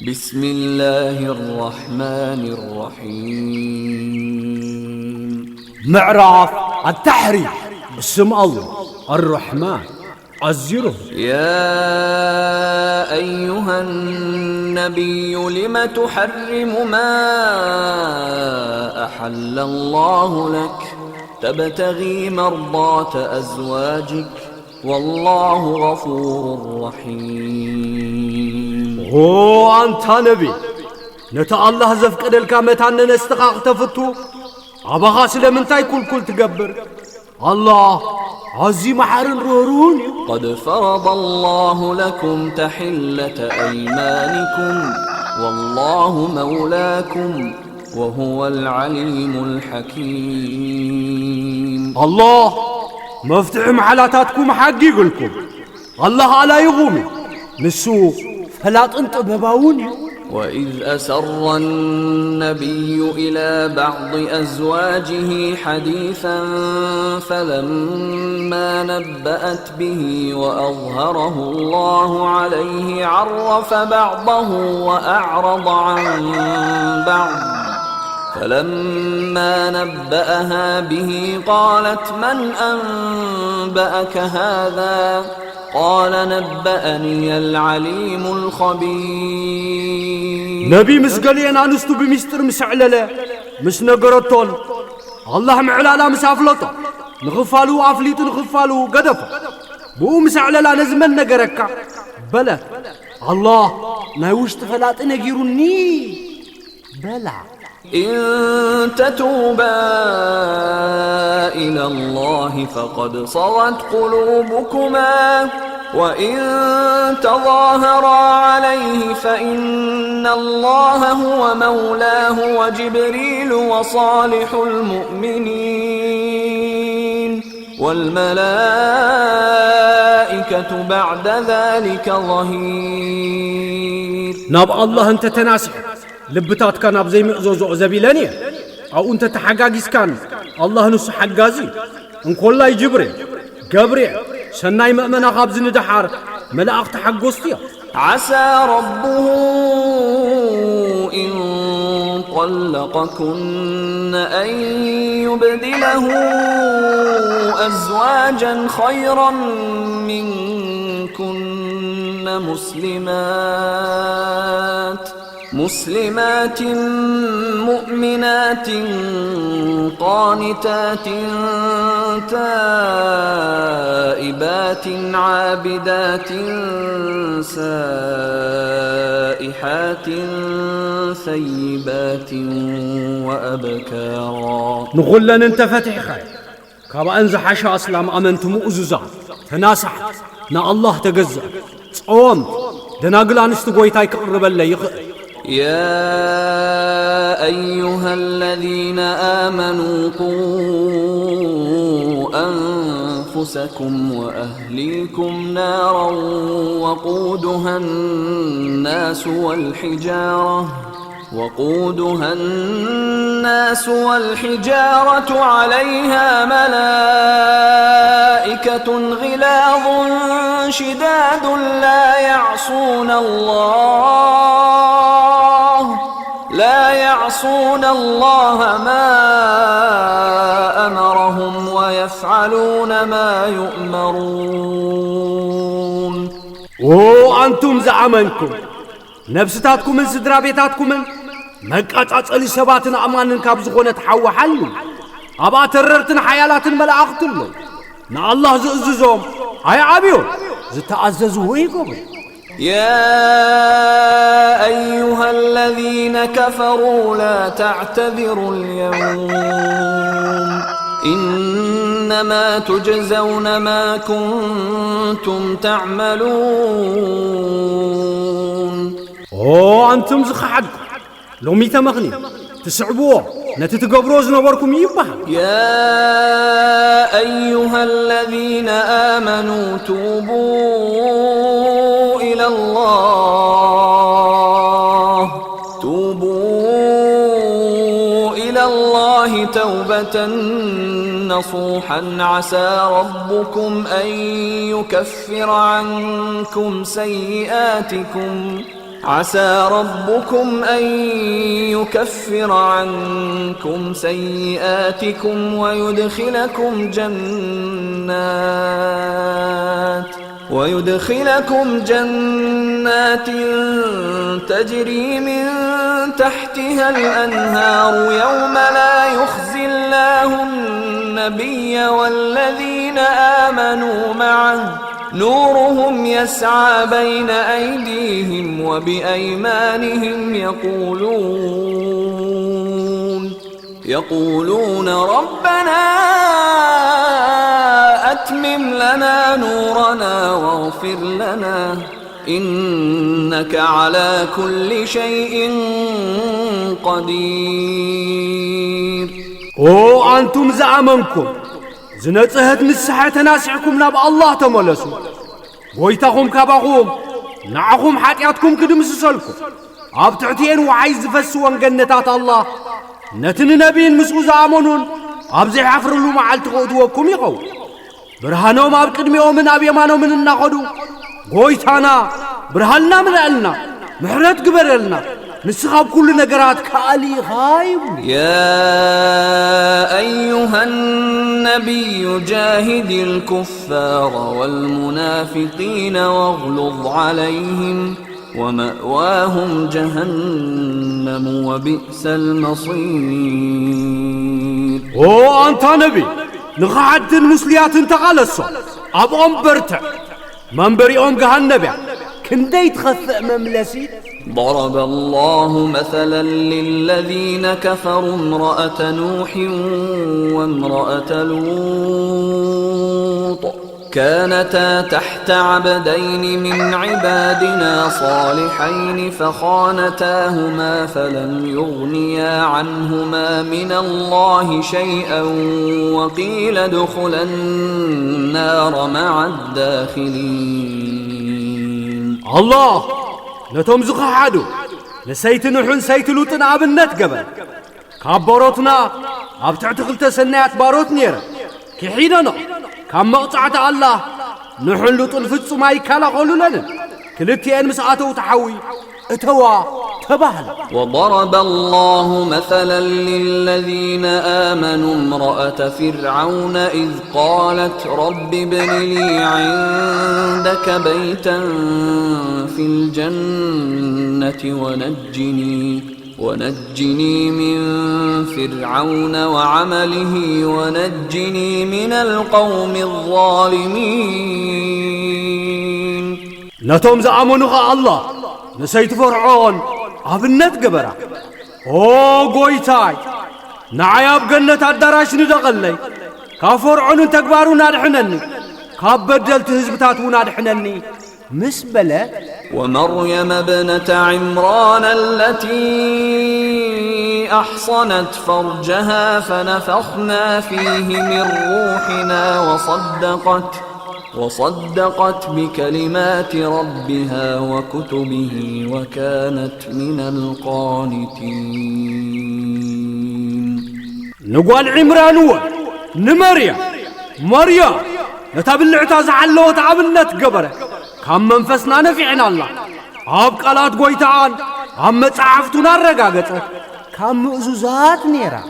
بسم الله الرحمن الرحيم. معراف التحريم اسم الله الرحمن أزره. يا أيها النبي لم تحرم ما أحل الله لك تبتغي مرضات أزواجك والله غفور رحيم. أنت نبي نتا الله زفقد الكامتان نستقاق تفتو أبغى سلمنتاي كل تقبر الله عزيم حارن رورون. قد فرض الله لكم تحلة أيمانكم والله مولاكم وهو العليم الحكيم. الله مفتح محلاتاتكم حقيق لكم الله على يغومي نسو فلا تنطبباوني. وإذ أسر النبي إلى بعض أزواجه حديثا فلما نبأت به وأظهره الله عليه عرف بعضه وأعرض عن بعض فلما نبأها به قالت من أنبأك هذا قال نبأني العليم الخبير. نبي مسقلين أنستو بمستر مسعللة مس نقرطون الله معلالا مسافلطه نغفالو أفليت نغفالو قدفه بو مسعللا نزمن نقركا بلا الله نايوش تفلات نقيروني بلا. إن تتوبا إلى الله فقد صغت قلوبكما وإن تظاهرا عليه فإن الله هو مولاه وجبريل وصالح المؤمنين والملائكة بعد ذلك ظهير. ناب الله أنت تناسح لبتات كان أبزي مئزوزو زبيلانية أو أنت تحقاقيس كان الله نسو حقازي انكو الله يجبري قبري سناي مأمنا خابز ندحار ملأخ تحقوستيا. عسى ربه إن طلقكن أن يبدله أزواجا خيرا منكن مسلمات مؤمنات قانتات تائبات عابدات سائحات ثيبات وأبكارا. نقول انت فتح خير كابا انزح عشاء اسلام امنتم أزوزا تناسح نا الله تقزع صوم دناقل انستو قويتاي كقرب اللي يخير. يا أيها الذين آمنوا قوا أنفسكم وأهليكم نارا وقودها الناس والحجارة عليها ملائكة غلاظ شداد لا يعصون الله ما أمرهم ويفعلون ما يؤمرون. وأنتم زعمنكم نفستاتكم من سدرابيتاتكم من مقاطع لسباتنا أمانن كابزخونه تحوحلوا أبا تررتن حيالات ملائكة نا الله زئززهم هاي عبيو زتعززوا ويقوم. يا أيها الذين كفروا لا تعتذروا اليوم إنما تجزون ما كنتم تعملون. أنتم زخحد لو ميتا مغني تسعبوه نتتقبروز نوركم يبها. يا أيها الذين آمنوا توبوا إلى الله توبة نصوحا عسى ربكم أن يكفر عنكم سيئاتكم عسى ربكم أن يكفر عنكم سيئاتكم ويدخلكم جنات تجري من تحتها الأنهار يوم لا يخزي الله النبي والذين آمنوا معه نورهم يسعى بين أيديهم وبأيمانهم يقولون ربنا أتمم لنا نورنا واغفر لنا إنك على كل شيء قدير. أنتم زعمنكم زنصهت مسحة تناسعكم ناب الله تملسوا ويتاكم كباكم نعكم حاتياتكم كدمسسلكم أبتعتين وعايز فسوان جنتات الله نتن نبيين مسؤول زعمنون أبزي حفر له معال تقودوكم يقو برهانو ما بقدميو من أبي مانو من النقدو ويتانا برهاننا من ألنا محرات قبرلنا نسخاب كل نقرات كالي غايب. يا أيها النبي جاهد الكفار والمنافقين واغلظ عليهم ومأواهم جهنم وبئس المصير. أنت نبي نخعد المسليات انتقالسوا أبقى برتع منبريهم جهنم كندي تخفق مملسي. ضرب الله مثلا للذين كفروا امرأة نوح وامرأة لوط كانتا تحت عبدين من عبادنا صالحين فخانتاهما فلم يغنيا عنهما من الله شيئا وقيل ادخلا النار مع الداخلين. الله نتوم زخحادو نسيت نحن سيت لوطن عبنت قبل كابروتنا أبتعت خلت سنات باروت نيرا كحيننا كم مقطعة الله نحن لوطن فتسو ما يكالا قولوا لنا كلتين مساعته تحوي اتوا تبهل. وضرب الله مثلا للذين آمنوا امرأة فرعون إذ قالت رب ابن لي عندك بيتا في الجنة ونجني من فرعون وعمله ونجني من القوم الظالمين. نتوم زعمونها الله نسيت فرعون أبنت قبرة قويتاي نعياب جنة الدراش ندغلي كفرعون تكبارون نادحنني كبدلت هزبتاتون نادحنني مسبلة. ومريم ابنة عمران التي أحصنت فرجها فنفخنا فيه من روحنا وصدقت بكلمات ربها وكتبه وكانت من القانتين. نقول عمران نمريم مريم نتابلعتا زعلو تعبنت قبره كم منفسنا نفعنا الله أبقالات قويتان أم تعفتنا الرقاقة كم مؤزوزات نيرا